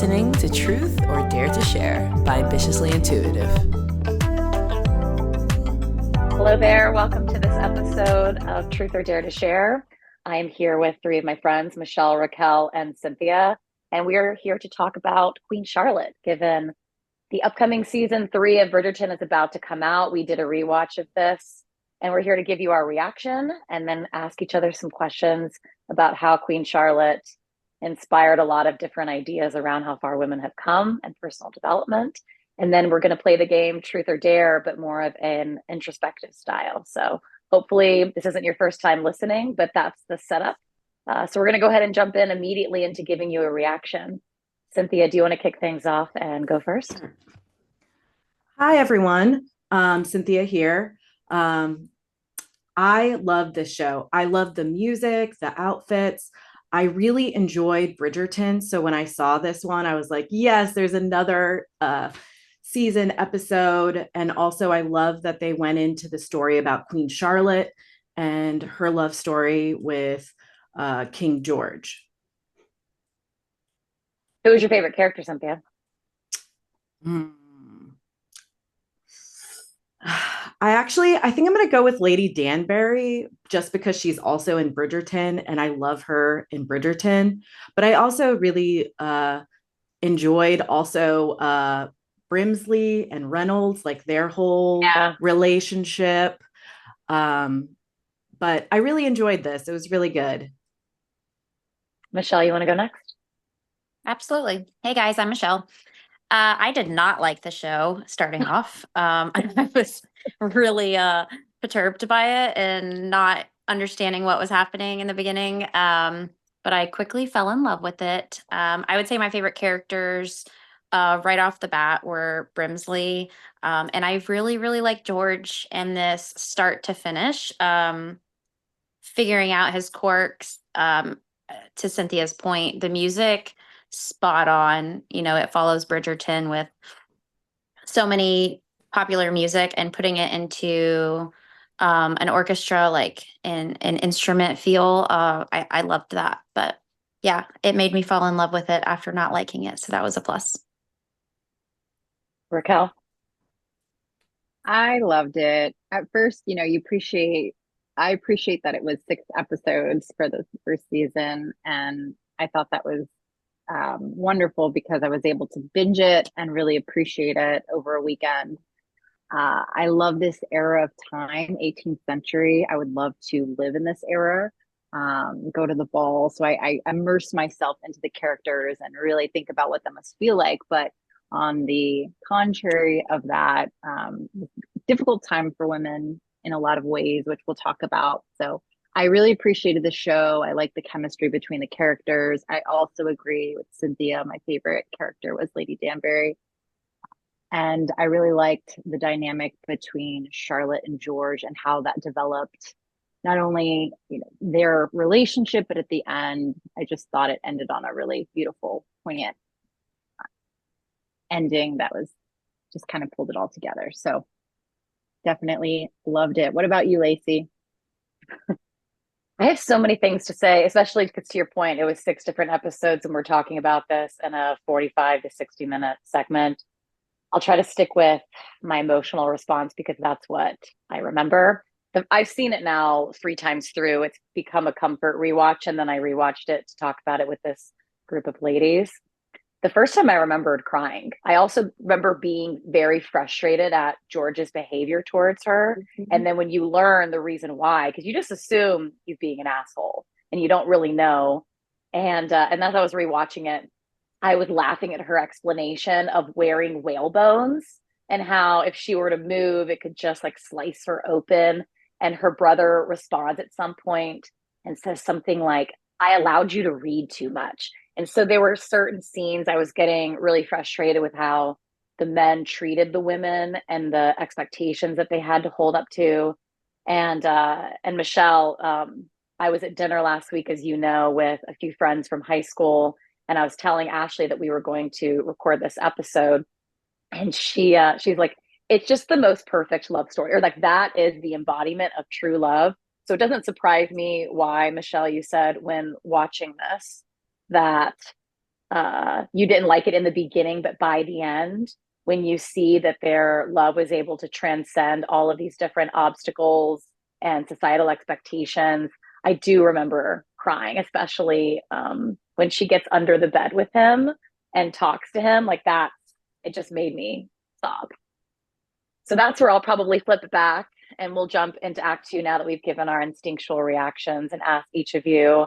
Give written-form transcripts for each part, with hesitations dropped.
listening to Truth or Dare to Share by Ambitiously Intuitive. Hello there. Welcome to this episode of Truth or Dare to Share. I am here with three of my friends, Michelle, Raquel, and Cynthia, and we are here to talk about Queen Charlotte. Given the upcoming season 3 of Bridgerton is about to come out, we did a rewatch of this, and we're here to give you our reaction and then ask each other some questions about how Queen Charlotte inspired a lot of different ideas around how far women have come and personal development. And then we're going to play the game Truth or Dare, but more of an introspective style. So hopefully this isn't your first time listening, but that's the setup. So we're going to go ahead and jump in immediately into giving you a reaction. Cynthia, do you want to kick things off and go first? Hi, everyone. Cynthia here. I love this show. I love the music, the outfits. I really enjoyed Bridgerton. So when I saw this one, I was like, yes, there's another season episode. And also I love that they went into the story about Queen Charlotte and her love story with King George. Who was your favorite character, Cynthia? I think I'm going to go with Lady Danbury just because she's also in Bridgerton and I love her in Bridgerton. But I also really enjoyed also Brimsley and Reynolds, like their whole relationship. But I really enjoyed this. It was really good. Michelle, you want to go next? Absolutely. Hey guys, I'm Michelle. I did not like the show starting off. I was really perturbed by it and not understanding what was happening in the beginning. But I quickly fell in love with it. I would say my favorite characters right off the bat were Brimsley. And I really, really like George in this start to finish, figuring out his quirks. To Cynthia's point, the music, spot on. You know, it follows Bridgerton with so many popular music and putting it into an orchestra, like an instrument feel. I loved that. But yeah, it made me fall in love with it after not liking it. So that was a plus. Raquel? I loved it. At first, I appreciate that it was 6 episodes for the first season. And I thought that was wonderful because I was able to binge it and really appreciate it over a weekend. I love this era of time, 18th century. I would love to live in this era, go to the ball. So I immerse myself into the characters and really think about what that must feel like. But on the contrary of that, difficult time for women in a lot of ways, which we'll talk about. So I really appreciated the show. I like the chemistry between the characters. I also agree with Cynthia. My favorite character was Lady Danbury. And I really liked the dynamic between Charlotte and George and how that developed, not only their relationship, but at the end, I just thought it ended on a really beautiful, poignant ending that was just kind of pulled it all together. So definitely loved it. What about you, Lacey? I have so many things to say, especially because to your point, it was 6 different episodes and we're talking about this in a 45 to 60 minute segment. I'll try to stick with my emotional response because that's what I remember. I've seen it now 3 times through. It's become a comfort rewatch, and then I rewatched it to talk about it with this group of ladies. The first time I remembered crying. I also remember being very frustrated at George's behavior towards her. Mm-hmm. And then when you learn the reason why, because you just assume he's being an asshole and you don't really know. And as I was rewatching it, I was laughing at her explanation of wearing whale bones and how if she were to move, it could just like slice her open. And her brother responds at some point and says something like, I allowed you to read too much. And so there were certain scenes I was getting really frustrated with how the men treated the women and the expectations that they had to hold up to. And Michelle, I was at dinner last week, as you know, with a few friends from high school. And I was telling Ashley that we were going to record this episode. And she's like, it's just the most perfect love story, or like that is the embodiment of true love. So it doesn't surprise me why, Michelle, you said when watching this, that you didn't like it in the beginning, but by the end, when you see that their love was able to transcend all of these different obstacles and societal expectations, I do remember crying, especially when she gets under the bed with him and talks to him. Like that, it just made me sob. So that's where I'll probably flip it back, and we'll jump into Act Two now that we've given our instinctual reactions, and ask each of you,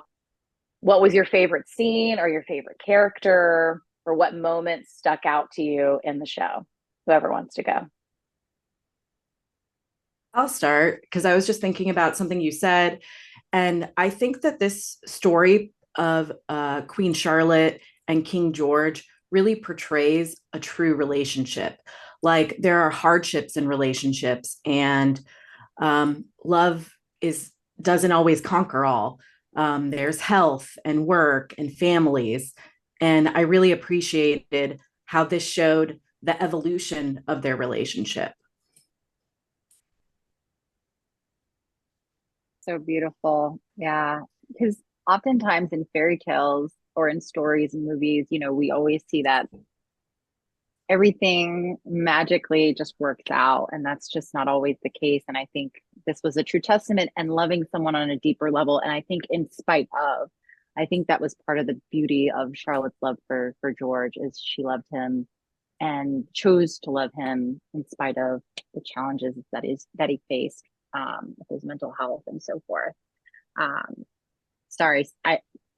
what was your favorite scene or your favorite character, or what moment stuck out to you in the show? Whoever wants to go. I'll start because I was just thinking about something you said. And I think that this story of Queen Charlotte and King George really portrays a true relationship. Like there are hardships in relationships, and love is doesn't always conquer all. There's health and work and families. And I really appreciated how this showed the evolution of their relationship. So beautiful. Yeah. Because oftentimes in fairy tales or in stories and movies, we always see that everything magically just works out. And that's just not always the case. And I think this was a true testament, and loving someone on a deeper level. And I think in spite of, I think that was part of the beauty of Charlotte's love for George, is she loved him and chose to love him in spite of the challenges that he faced with his mental health and so forth. Sorry,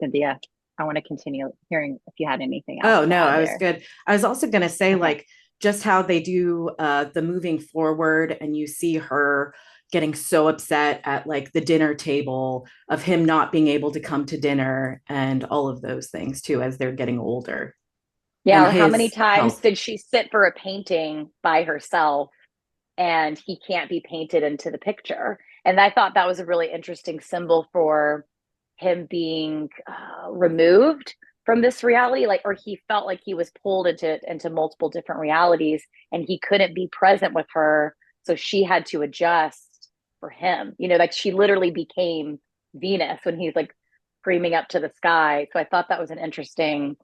Cynthia, I want to continue hearing if you had anything else. Oh, no, I was there. good. I was also going to say, like, just how they do the moving forward, and you see her getting so upset at like the dinner table of him not being able to come to dinner, and all of those things too as they're getting older. Yeah, And or how many his times health. did she sit for a painting by herself and he can't be painted into the picture? And I thought that was a really interesting symbol for him being removed from this reality, like, or he felt like he was pulled into multiple different realities, and he couldn't be present with her, so she had to adjust for him. Like she literally became Venus when he's like screaming up to the sky. So I thought that was an interesting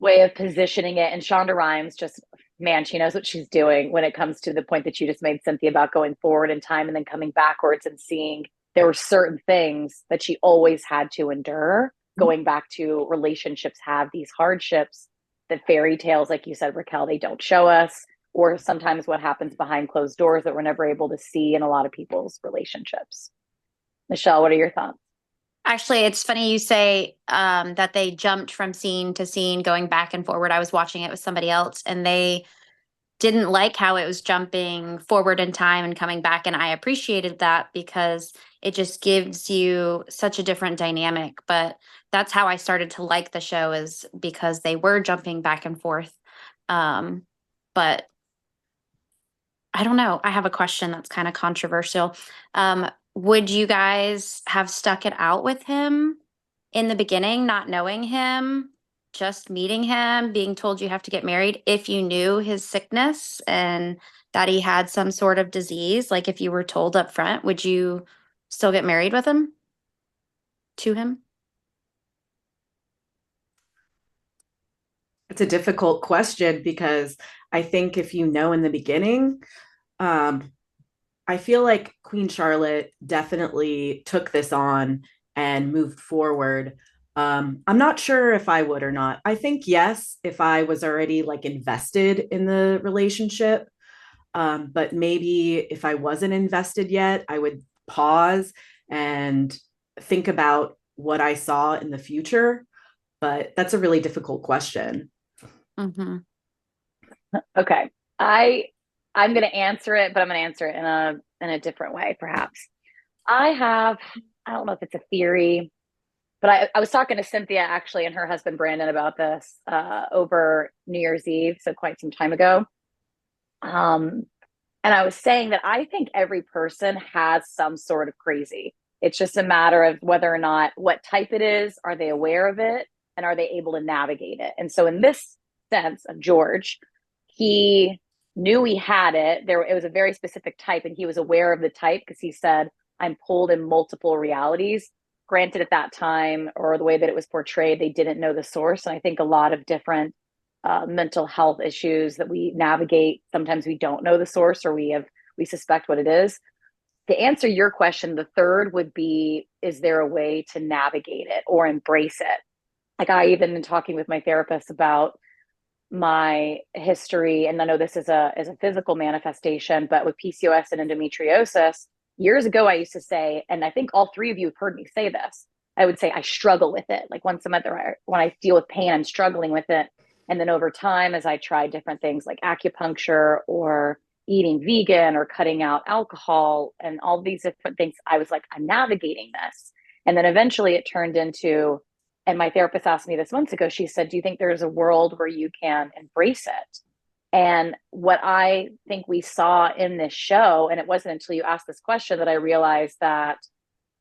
way of positioning it. And Shonda Rhimes, just, man, she knows what she's doing when it comes to the point that you just made, Cynthia, about going forward in time and then coming backwards and seeing there were certain things that she always had to endure. Going back to relationships have these hardships that fairy tales, like you said, Raquel, they don't show us, or sometimes what happens behind closed doors that we're never able to see in a lot of people's relationships. Michelle, what are your thoughts? Actually, it's funny you say that they jumped from scene to scene, going back and forward. I was watching it with somebody else, and they didn't like how it was jumping forward in time and coming back. And I appreciated that because it just gives you such a different dynamic. But that's how I started to like the show, is because they were jumping back and forth. But I don't know. I have a question that's kind of controversial. Would you guys have stuck it out with him in the beginning, not knowing him, just meeting him, being told you have to get married, if you knew his sickness and that he had some sort of disease? Like if you were told up front, would you still get married with him? To him? It's a difficult question because I think if you know in the beginning, I feel like Queen Charlotte definitely took this on and moved forward. I'm not sure if I would or not. I think yes, if I was already like invested in the relationship. But maybe if I wasn't invested yet, I would pause and think about what I saw in the future. But that's a really difficult question. Mm-hmm. Okay. I'm going to answer it, but I'm going to answer it in a different way, perhaps. I don't know if it's a theory, but I was talking to Cynthia actually and her husband Brandon about this over New Year's Eve, so quite some time ago. And I was saying that I think every person has some sort of crazy. It's just a matter of whether or not, what type it is, are they aware of it, and are they able to navigate it? And so in this sense of George, he knew he had it. It was a very specific type, and he was aware of the type because he said, I'm pulled in multiple realities. granted at that time, or the way that it was portrayed, they didn't know the source. And I think a lot of different mental health issues that we navigate, sometimes we don't know the source, or we suspect what it is. To answer your question, the third would be, is there a way to navigate it or embrace it? Like, I even in talking with my therapist about my history, and I know this is a physical manifestation, but with PCOS and endometriosis, years ago, I used to say, and I think all three of you have heard me say this, I would say I struggle with it. Like, once I'm at when I deal with pain, I'm struggling with it. And then over time, as I tried different things like acupuncture or eating vegan or cutting out alcohol and all these different things, I was like, I'm navigating this. And then eventually it turned into, and my therapist asked me this months ago, she said, do you think there's a world where you can embrace it? And what I think we saw in this show, and it wasn't until you asked this question that I realized that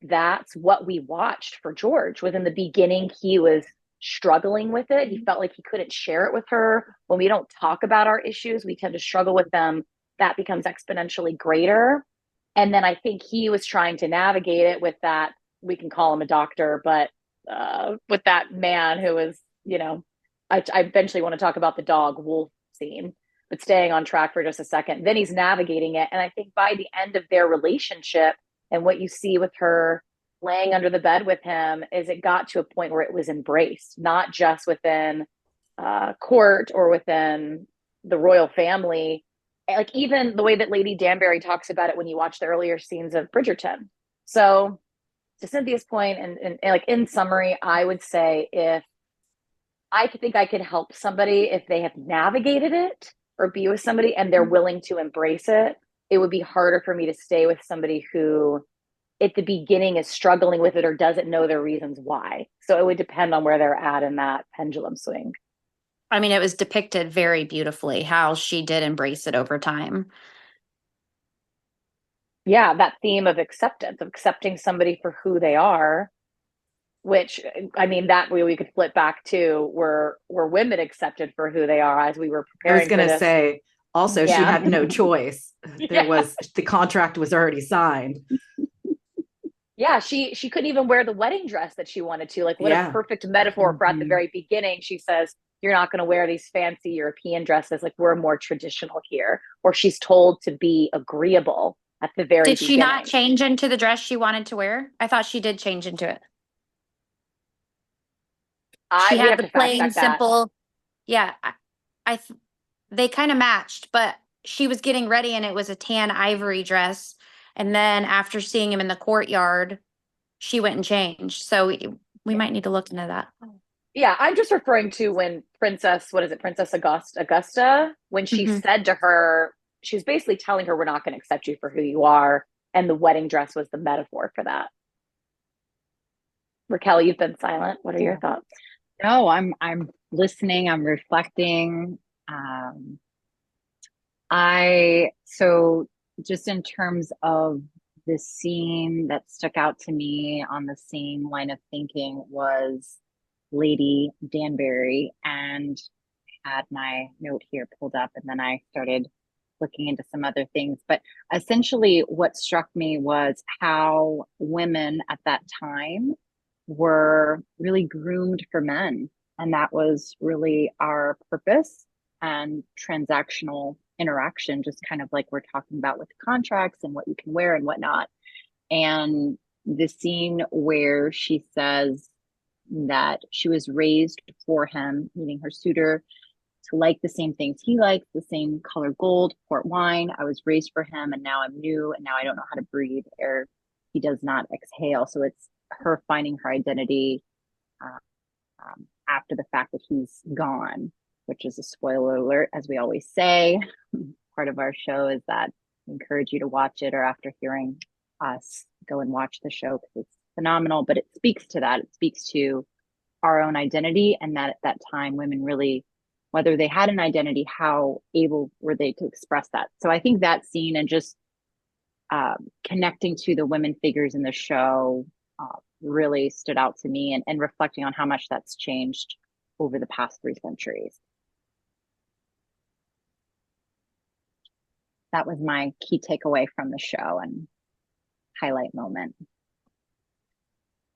that's what we watched for George. Within the beginning, he was struggling with it. He felt like he couldn't share it with her. When we don't talk about our issues, we tend to struggle with them. That becomes exponentially greater. And then I think he was trying to navigate it with that, we can call him a doctor, but with that man who was, I eventually want to talk about the dog wolf scene, but staying on track for just a second, then he's navigating it. And I think by the end of their relationship, and what you see with her laying under the bed with him, is it got to a point where it was embraced, not just within court or within the royal family. Like, even the way that Lady Danbury talks about it when you watch the earlier scenes of Bridgerton. So to Cynthia's point, and like, in summary, I would say, if I could think I could help somebody if they have navigated it or be with somebody and they're willing to embrace it, it would be harder for me to stay with somebody who at the beginning is struggling with it or doesn't know their reasons why. So it would depend on where they're at in that pendulum swing. I mean, it was depicted very beautifully how she did embrace it over time. Yeah, that theme of acceptance, of accepting somebody for who they are, which, I mean, that way we could flip back to were women accepted for who they are as we were I was preparing going for to this. say, also, she Yeah. had no choice. There Yeah. was, the contract was already signed. Yeah, she couldn't even wear the wedding dress that she wanted to. Like, what Yeah. a perfect metaphor for at the Mhm. very beginning. She says, you're not going to wear these fancy European dresses. Like, we're more traditional here. Or she's told to be agreeable at the very Did she beginning. not change into the dress she wanted to wear? I thought she did change into it. She We had have the to fact plain, check that. simple. Yeah, they kind of matched, but she was getting ready and it was a tan ivory dress. And then after seeing him in the courtyard, she went and changed. So we might need to look into that. Yeah, I'm just referring to when Princess Augusta, when she Mhm. said to her, she was basically telling her, we're not going to accept you for who you are. And the wedding dress was the metaphor for that. Raquel, you've been silent. What are your thoughts? No, I'm listening, I'm reflecting. So just in terms of the scene that stuck out to me on the same line of thinking was Lady Danbury, and had my note here pulled up, and then I started looking into some other things. But essentially, what struck me was how women at that time were really groomed for men. And that was really our purpose, and transactional interaction, just kind of like we're talking about with contracts and what you can wear and whatnot. And the scene where she says that she was raised for him, meaning her suitor, to like the same things he likes, the same color gold, port wine. I was raised for him, and now I'm new, and now I don't know how to breathe, or he does not exhale. So it's her finding her identity after the fact that he's gone, which is a spoiler alert, as we always say. Part of our show is that we encourage you to watch it, or after hearing us, go and watch the show, because it's phenomenal. But it speaks to that. It speaks to our own identity, and that at that time, women really, whether they had an identity, how able were they to express that? So I think that scene, and just connecting to the women figures in the show, really stood out to me, and reflecting on how much that's changed over the past 3 centuries. That was my key takeaway from the show and highlight moment.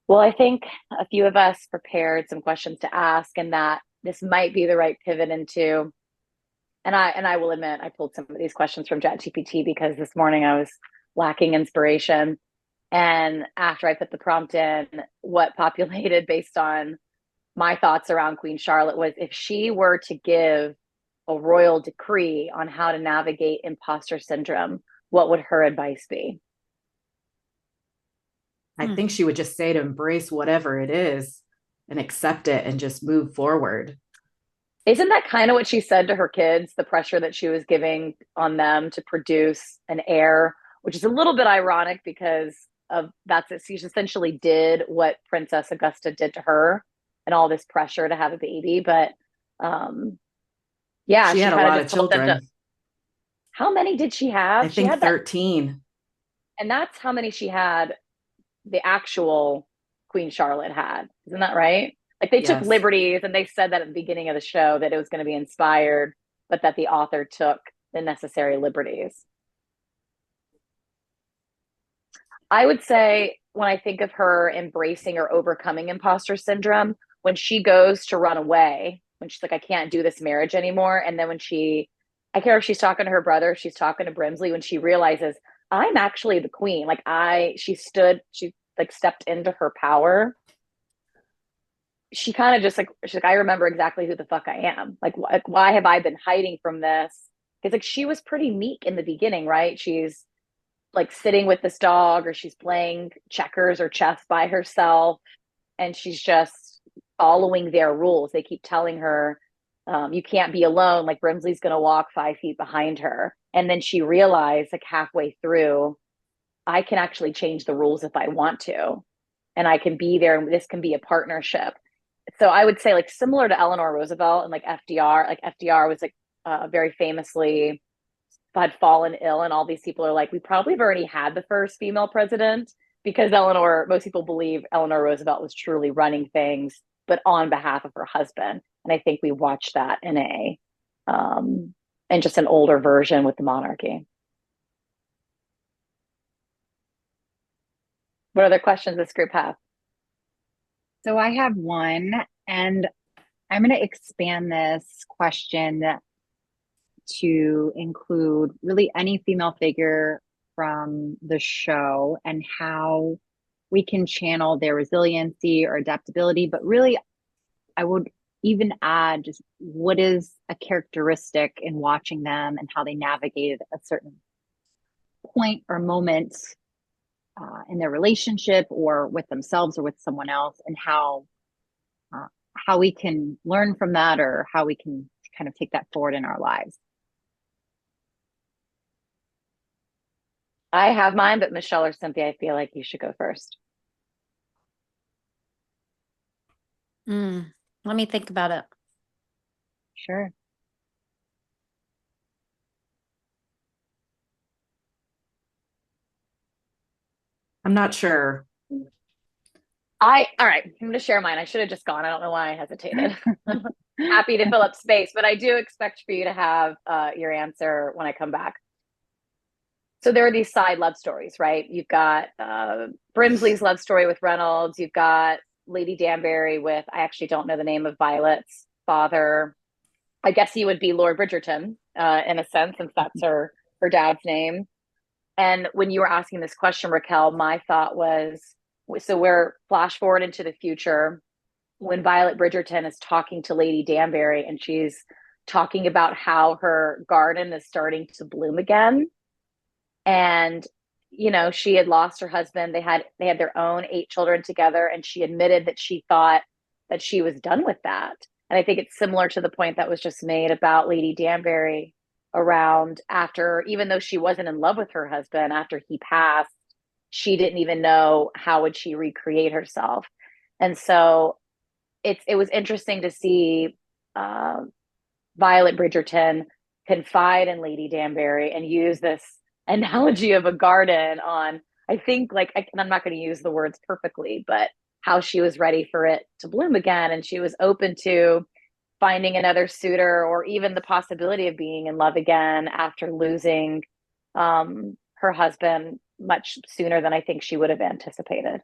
Well, I think a few of us prepared some questions to ask, and that this might be the right pivot into. And I will admit, I pulled some of these questions from ChatGPT because this morning I was lacking inspiration. And after I put the prompt in, what populated based on my thoughts around Queen Charlotte was, if she were to give a royal decree on how to navigate imposter syndrome, what would her advice be? I think she would just say to embrace whatever it is and accept it and just move forward. Isn't that kind of what she said to her kids, the pressure that she was giving on them to produce an heir, which is a little bit ironic because of that's it. She essentially did what Princess Augusta did to her and all this pressure to have a baby. But yeah, She had a kind lot of just told them children. how many did she have? I She think had that, 13. and that's how many she had the actual Queen Charlotte had. Isn't that right? Like they took Yes. liberties, and they said that at the beginning of the show that it was going to be inspired, but that the author took the necessary liberties. I would say when I think of her embracing or overcoming imposter syndrome, when she goes to run away, when she's like, I can't do this marriage anymore. And then when I care if she's talking to her brother, if she's talking to Brimsley, when she realizes I'm actually the queen, like she like stepped into her power. She kind of just like, she's like, I remember exactly who the fuck I am. Like why have I been hiding from this? Because like she was pretty meek in the beginning, right? She's like sitting with this dog, or she's playing checkers or chess by herself, and she's just following their rules. They keep telling her, you can't be alone, like Brimsley's going to walk 5 feet behind her. And then she realized like halfway through, I can actually change the rules if I want to, and I can be there, and this can be a partnership. So I would say like similar to Eleanor Roosevelt and like FDR. Like FDR was like very famously had fallen ill, and all these people are like, we probably have already had the first female president, because most people believe Eleanor Roosevelt was truly running things, but on behalf of her husband. And I think we watched that in and just an older version with the monarchy. What other questions this group have? So I have one, and I'm going to expand this question to include really any female figure from the show and how we can channel their resiliency or adaptability. But really, I would even add just what is a characteristic in watching them and how they navigated a certain point or moment in their relationship or with themselves or with someone else, and how we can learn from that, or how we can kind of take that forward in our lives. I have mine, but Michelle or Cynthia, I feel like you should go first. Let me think about it. Sure. I'm not sure. All right, I'm going to share mine. I should have just gone. I don't know why I hesitated. Happy to fill up space, but I do expect for you to have your answer when I come back. So there are these side love stories, right? You've got Brimsley's love story with Reynolds. You've got Lady Danbury with, I actually don't know the name of Violet's father. I guess he would be Lord Bridgerton in a sense, since that's her dad's name. And when you were asking this question, Raquel, my thought was, so we're flash forward into the future when Violet Bridgerton is talking to Lady Danbury, and she's talking about how her garden is starting to bloom again. And, you know, she had lost her husband. They had their own 8 children together. And she admitted that she thought that she was done with that. And I think it's similar to the point that was just made about Lady Danbury around after, even though she wasn't in love with her husband after he passed, she didn't even know how would she recreate herself. And so it was interesting to see Violet Bridgerton confide in Lady Danbury and use this analogy of a garden on, I think, like, and I'm not going to use the words perfectly, but how she was ready for it to bloom again. And she was open to finding another suitor, or even the possibility of being in love again after losing her husband much sooner than I think she would have anticipated.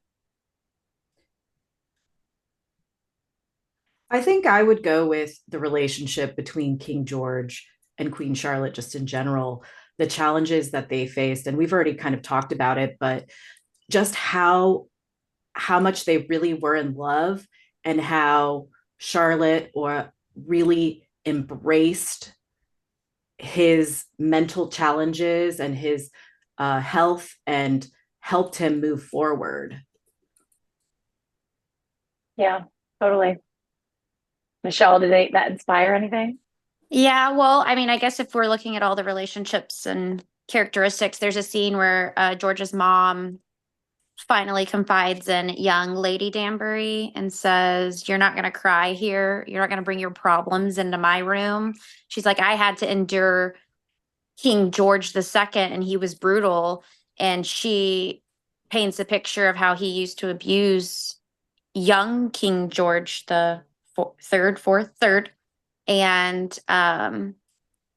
I think I would go with the relationship between King George and Queen Charlotte, just in general, the challenges that they faced. And we've already kind of talked about it, but just how much they really were in love and how Charlotte or really embraced his mental challenges and his health and helped him move forward. Yeah, totally. Michelle, did that inspire anything? Yeah, well, I mean, I guess if we're looking at all the relationships and characteristics, there's a scene where George's mom finally confides in young Lady Danbury and says, "You're not going to cry here. You're not going to bring your problems into my room." She's like, "I had to endure King George II, and he was brutal." And she paints a picture of how he used to abuse young King George the third. And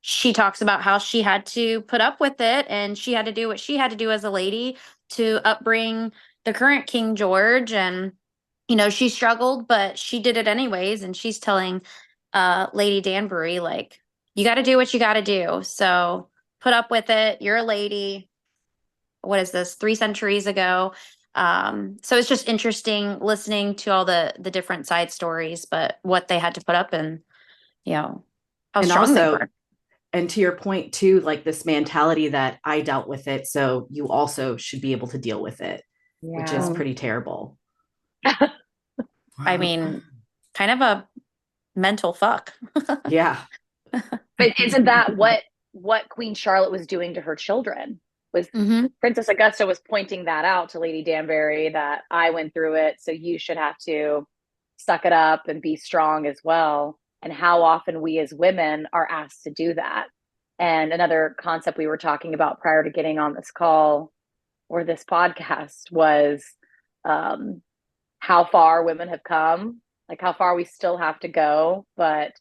she talks about how she had to put up with it and she had to do what she had to do as a lady to upbring the current King George. And, she struggled, but she did it anyways. And she's telling Lady Danbury, like, you got to do what you got to do. So put up with it. You're a lady. What is this? 3 centuries ago. So it's just interesting listening to all the different side stories, but what they had to put up and, how And strong they also, were. and to your point too, like this mentality that I dealt with it, so you also should be able to deal with it, which is Yeah. pretty terrible. I mean, kind of a mental fuck. Yeah. But isn't that what Queen Charlotte was doing to her children? Was Mm-hmm. Princess Augusta was pointing that out to Lady Danbury, that I went through it, so you should have to suck it up and be strong as well. And how often we as women are asked to do that. And another concept we were talking about prior to getting on this call or this podcast was how far women have come, like how far we still have to go. But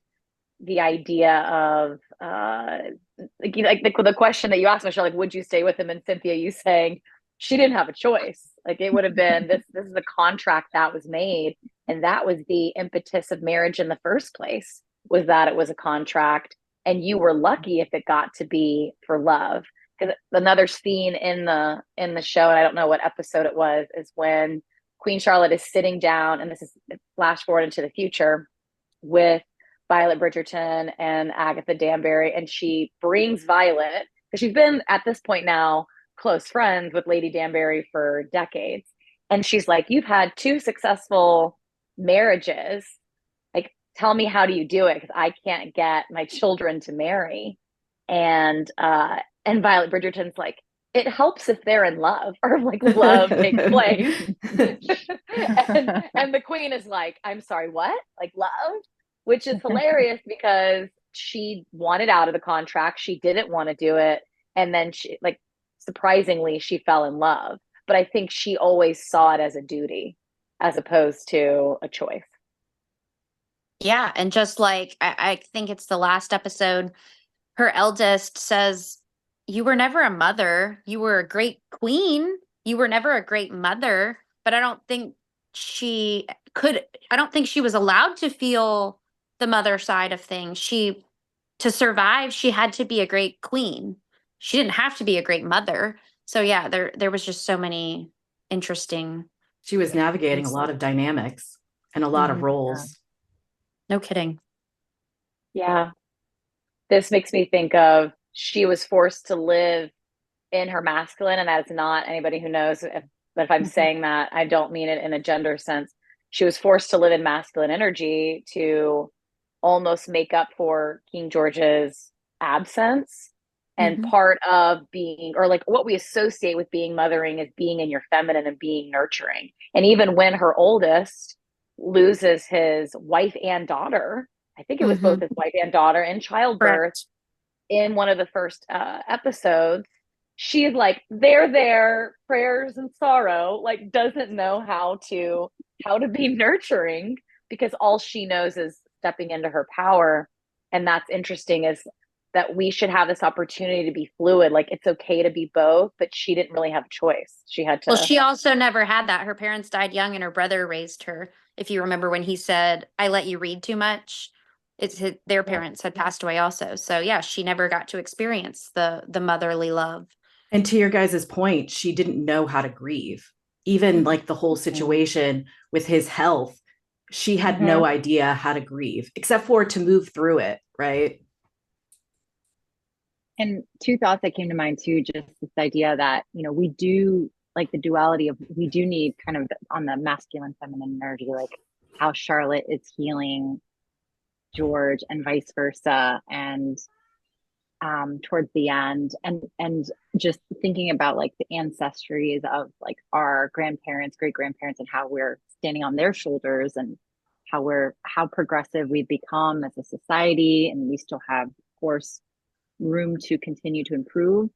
the idea of like the question that you asked, Michelle, like, would you stay with him? And Cynthia, you saying she didn't have a choice. Like, it would have been this is the contract that was made. And that was the impetus of marriage in the first place, was that it was a contract. And you were lucky if it got to be for love. Because another scene in the show, and I don't know what episode it was, is when Queen Charlotte is sitting down, and this is flash forward into the future, with Violet Bridgerton and Agatha Danbury, and she brings Violet, because she's been at this point now close friends with Lady Danbury for decades. And she's like, "You've had 2 successful marriages. Like, tell me, how do you do it? Because I can't get my children to marry." And Violet Bridgerton's like, "It helps if they're in love," or like love takes place. and the queen is like, "I'm sorry, what? Like love?" Which is hilarious because she wanted out of the contract. She didn't want to do it. And then she, like, surprisingly, she fell in love. But I think she always saw it as a duty as opposed to a choice. Yeah. And just like, I think it's the last episode, her eldest says, "You were never a mother. You were a great queen. You were never a great mother." But I don't think she was allowed to feel the mother side of things. To survive, she had to be a great queen. She didn't have to be a great mother. So yeah, there was just so many interesting. She was navigating a lot of dynamics and a lot of roles. No kidding. Yeah. This makes me think of, she was forced to live in her masculine, and that's not anybody who knows. But if I'm saying that, I don't mean it in a gender sense. She was forced to live in masculine energy to almost make up for King George's absence. And part of being, or like what we associate with being mothering, is being in your feminine and being nurturing. And even when her oldest loses his wife and daughter, I think it was both his wife and daughter in childbirth. Correct. In one of the first episodes, she's like, they're there, prayers and sorrow, like doesn't know how to be nurturing, because all she knows is stepping into her power. And that's interesting, is that we should have this opportunity to be fluid. Like, it's okay to be both, but she didn't really have a choice. She had to. Well, she also never had that. Her parents died young and her brother raised her. if you remember when he said, I let you read too much, their parents had passed away also. So yeah, she never got to experience the motherly love. And to your guys' point, she didn't know how to grieve. Even like the whole situation with his health, she had no idea how to grieve, except for to move through it, right? And two thoughts that came to mind too, just this idea that, we do like the duality of, we do need kind of on the masculine, feminine energy, like how Charlotte is healing George and vice versa. And towards the end, and just thinking about like the ancestries of like our grandparents, great grandparents, and how we're standing on their shoulders, and how progressive we've become as a society, and we still have, of course, room to continue to improve.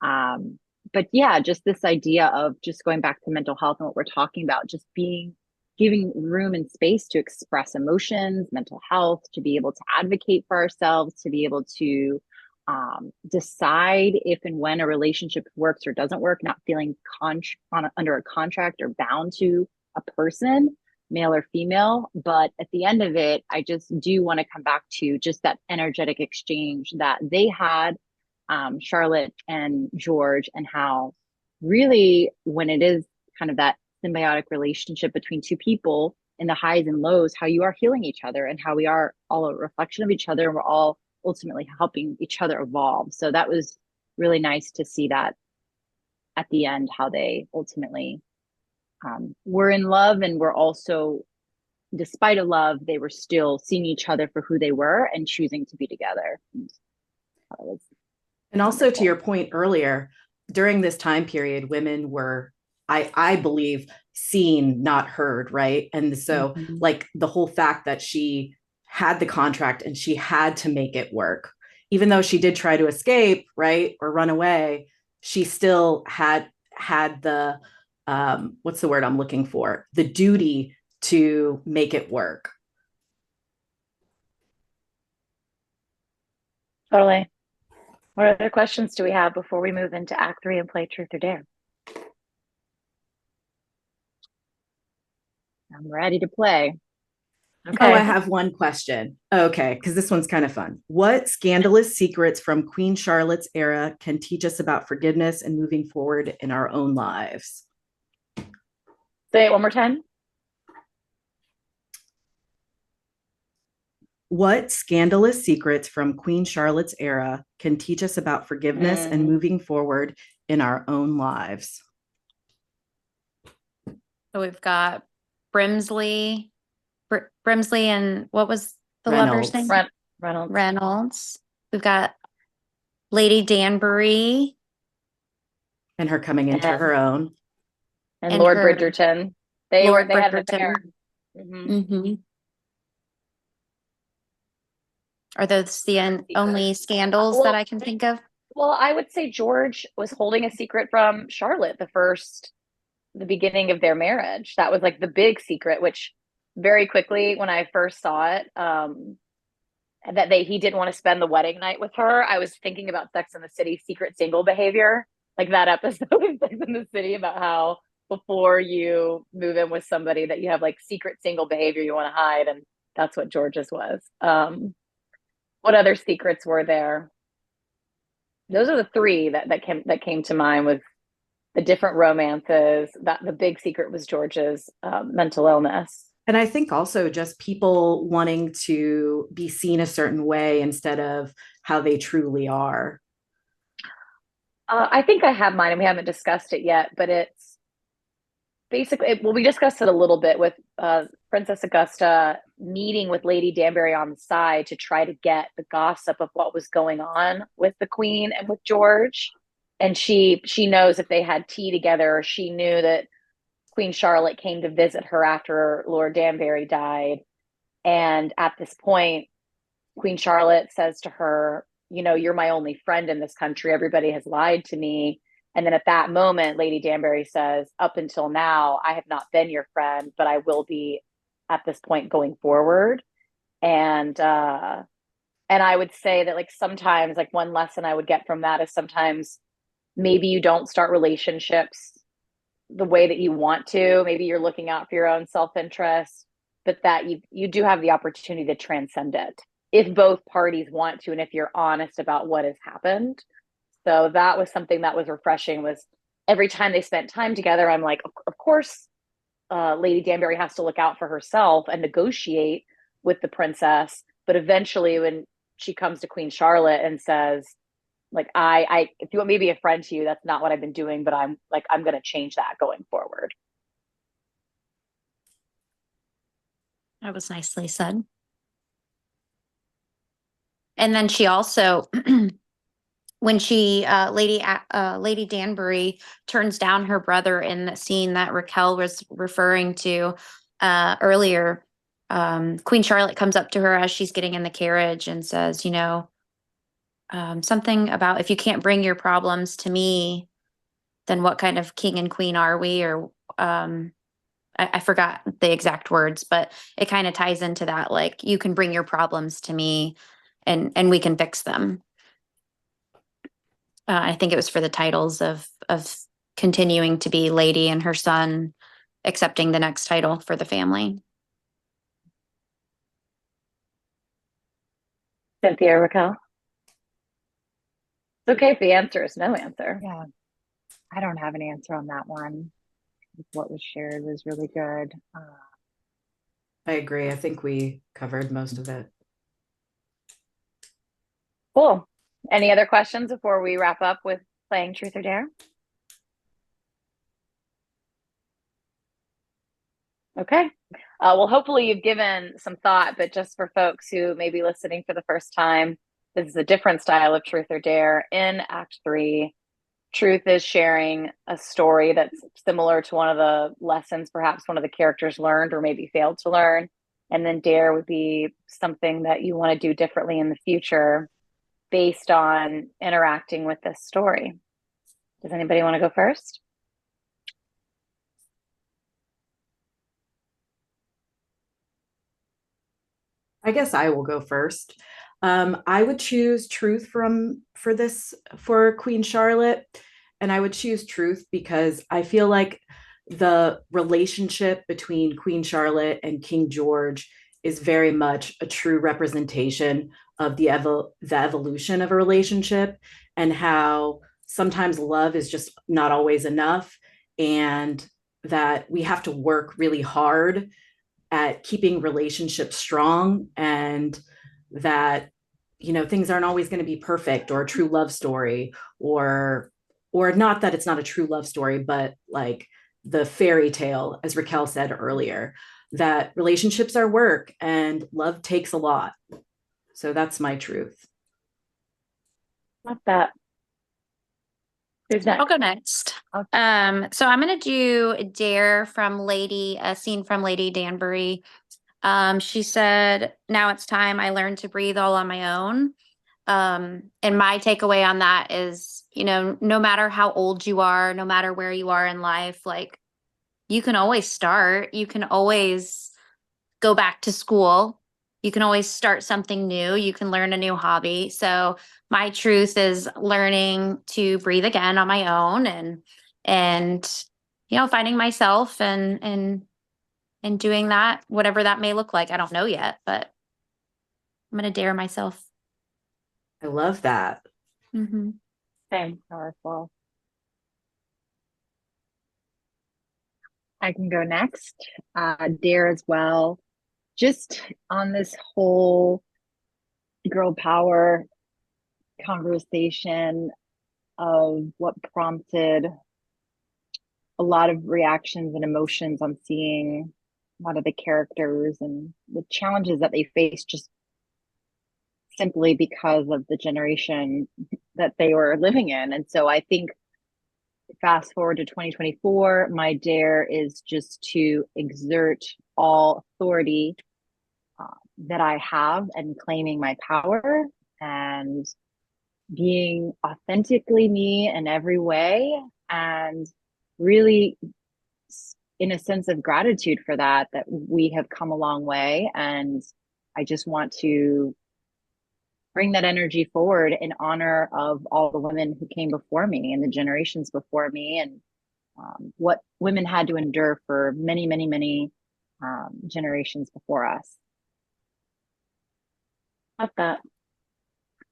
But yeah, just this idea of just going back to mental health and what we're talking about, just giving room and space to express emotions, mental health, to be able to advocate for ourselves, to be able to decide if and when a relationship works or doesn't work, not feeling under a contract or bound to a person, male or female. But at the end of it, I just do want to come back to just that energetic exchange that they had, Charlotte and George, and how really when it is kind of that symbiotic relationship between two people in the highs and lows, how you are healing each other and how we are all a reflection of each other, and we're all ultimately helping each other evolve. So that was really nice to see that at the end, how they ultimately were in love, and were also, despite a love, they were still seeing each other for who they were and choosing to be together. And also to your point earlier, during this time period, women were, I believe, seen, not heard, right? And so like the whole fact that she had the contract and she had to make it work, even though she did try to escape, right, or run away, she still had the what's the word I'm looking for, the duty to make it work. Totally. What other questions do we have before we move into Act 3 and play Truth or Dare? I'm ready to play. Okay. Oh, I have one question. Okay, because this one's kind of fun. What scandalous secrets from Queen Charlotte's era can teach us about forgiveness and moving forward in our own lives? Say it one more time. What scandalous secrets from Queen Charlotte's era can teach us about forgiveness and moving forward in our own lives? So we've got Brimsley and what was the Reynolds. lover's name? Reynolds. We've got Lady Danbury. And her coming into her own. And Lord Bridgerton. They had an affair. Are those the only scandals that I can think of? Well, I would say George was holding a secret from Charlotte the beginning of their marriage. That was like the big secret, which very quickly when I first saw it, that he didn't want to spend the wedding night with her. I was thinking about Sex and the City secret single behavior, like that episode of Sex and the City about how before you move in with somebody that you have like secret single behavior you want to hide, and that's what George's was. What other secrets were there? Those are the three that came to mind, with the different romances. That the big secret was George's mental illness. And I think also just people wanting to be seen a certain way instead of how they truly are. I think I have mine, and we haven't discussed it yet, but it's basically, we discussed it a little bit with Princess Augusta meeting with Lady Danbury on the side to try to get the gossip of what was going on with the Queen and with George. And she knows if they had tea together, or she knew that Queen Charlotte came to visit her after Lord Danbury died. And at this point, Queen Charlotte says to her, you're my only friend in this country. Everybody has lied to me. And then at that moment, Lady Danbury says, up until now, I have not been your friend, but I will be at this point going forward. And I would say that, like, sometimes, like, one lesson I would get from that is sometimes maybe you don't start relationships the way that you want to. Maybe you're looking out for your own self-interest. but that you do have the opportunity to transcend it if both parties want to, and if you're honest about what has happened. So that was something that was refreshing, was every time they spent time together, I'm like, of course, Lady Danbury has to look out for herself and negotiate with the princess. But eventually when she comes to Queen Charlotte and says, like, I if you want me to be a friend to you, that's not what I've been doing, but I'm going to change that going forward. That was nicely said. And then she also, when she, Lady Danbury turns down her brother in the scene that Raquel was referring to earlier, Queen Charlotte comes up to her as she's getting in the carriage and says, something about, if you can't bring your problems to me, then what kind of king and queen are we? Or I forgot the exact words, but it kind of ties into that, like, you can bring your problems to me and we can fix them. I think it was for the titles of continuing to be lady and her son accepting the next title for the family. Cynthia, Raquel? It's okay if the answer is no answer. Yeah, I don't have an answer on that one. What was shared was really good. I agree. I think we covered most of it. Cool. Any other questions before we wrap up with playing Truth or Dare? Okay. Well, hopefully you've given some thought, but just for folks who may be listening for the first time, this is a different style of Truth or Dare. In Act 3, Truth is sharing a story that's similar to one of the lessons perhaps one of the characters learned or maybe failed to learn. And then Dare would be something that you want to do differently in the future based on interacting with this story. Does anybody want to go first? I guess I will go first. I would choose Truth for Queen Charlotte, and I would choose Truth because I feel like the relationship between Queen Charlotte and King George is very much a true representation of the evolution of a relationship, and how sometimes love is just not always enough, and that we have to work really hard at keeping relationships strong, and that things aren't always going to be perfect or a true love story, or not that it's not a true love story, but like the fairy tale, as Raquel said earlier, that relationships are work and love takes a lot. So that's my truth. Love that. Who's next? I'll go next. So I'm going to do a Dare from a scene from Lady Danbury. She said, "Now it's time I learned to breathe all on my own." And my takeaway on that is, no matter how old you are, no matter where you are in life, like, you can always start. You can always go back to school. You can always start something new. You can learn a new hobby. So my truth is learning to breathe again on my own, and finding myself and doing that, whatever that may look like. I don't know yet, but I'm going to dare myself. I love that. Mm-hmm. Same. Powerful. I can go next. Dare as well. Just on this whole girl power conversation of what prompted a lot of reactions and emotions on seeing a lot of the characters and the challenges that they face just simply because of the generation that they were living in. And so I think fast forward to 2024, my dare is just to exert all authority that I have and claiming my power and being authentically me in every way, and really in a sense of gratitude for that we have come a long way. And I just want to bring that energy forward in honor of all the women who came before me and the generations before me, and what women had to endure for many, many, many generations before us. Love that.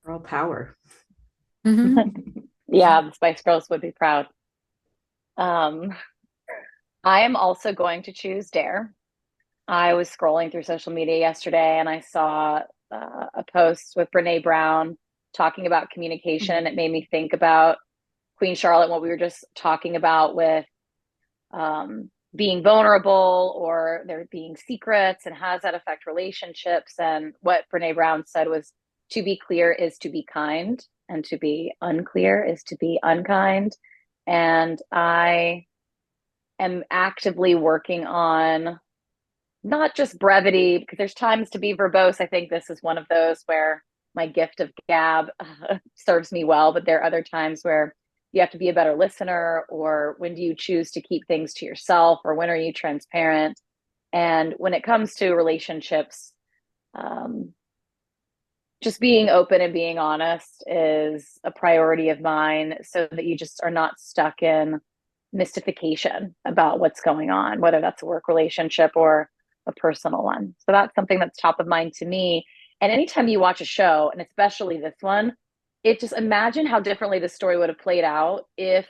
Girl power. Yeah, the Spice Girls would be proud. I am also going to choose Dare. I was scrolling through social media yesterday and I saw a post with Brene Brown talking about communication. And it made me think about Queen Charlotte, what we were just talking about with being vulnerable or there being secrets and how does that affect relationships. And what Brene Brown said was, to be clear is to be kind, and to be unclear is to be unkind. And I am actively working on not just brevity, because there's times to be verbose. I think this is one of those where my gift of gab serves me well, but there are other times where you have to be a better listener, or when do you choose to keep things to yourself, or when are you transparent? And when it comes to relationships, just being open and being honest is a priority of mine, so that you just are not stuck in mystification about what's going on, whether that's a work relationship or a personal one. So that's something that's top of mind to me. And anytime you watch a show, and especially this one, it just, imagine how differently the story would have played out if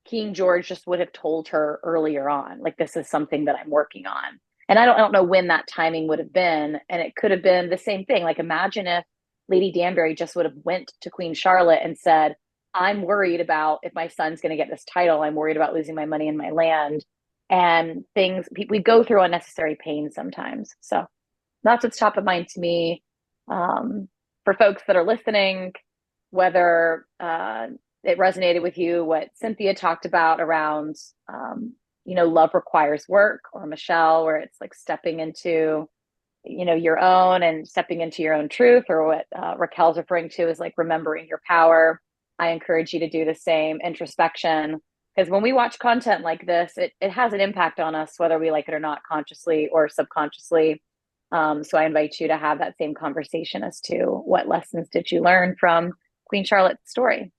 King George just would have told her earlier on, like, this is something that I'm working on. And I don't know when that timing would have been. And it could have been the same thing. Like, imagine if Lady Danbury just would have went to Queen Charlotte and said, I'm worried about if my son's going to get this title. I'm worried about losing my money and my land. And things, we go through unnecessary pain sometimes. So that's what's top of mind to me. For folks that are listening, whether it resonated with you, what Cynthia talked about around, love requires work, or Michelle, where it's like stepping into, your own and stepping into your own truth, or what Raquel's referring to is like remembering your power. I encourage you to do the same introspection, because when we watch content like this, it has an impact on us, whether we like it or not, consciously or subconsciously. So I invite you to have that same conversation as to what lessons did you learn from Queen Charlotte's story.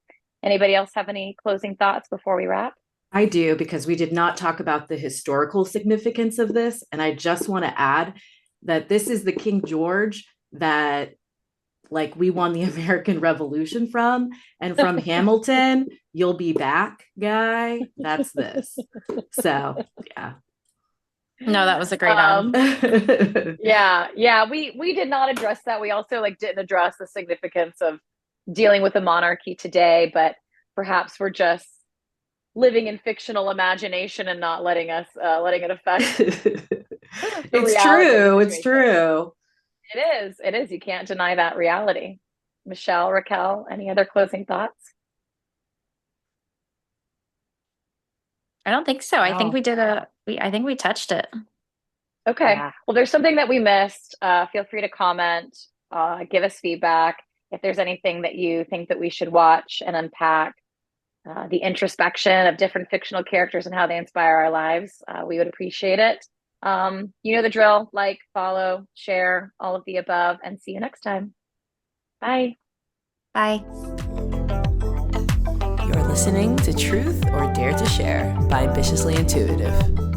Anybody else have any closing thoughts before we wrap? I do, because we did not talk about the historical significance of this. And I just want to add that this is the King George that, like, we won the American Revolution from, and from Hamilton, you'll be back, guy. That's this. So, yeah. No, that was a great ad. Yeah. We did not address that. We also didn't address the significance of dealing with the monarchy today, but perhaps we're just living in fictional imagination and not letting it affect. It's true. It's true. It is. You can't deny that reality. Michelle, Raquel, any other closing thoughts? I don't think so. I think we did I think we touched it. Okay. Yeah. Well, there's something that we missed. Feel free to comment, give us feedback. If there's anything that you think that we should watch and unpack, the introspection of different fictional characters and how they inspire our lives, we would appreciate it. You know the drill: like, follow, share, all of the above, and see you next time. Bye. Bye. You're listening to Truth or Dare to Share by Ambitiously Intuitive.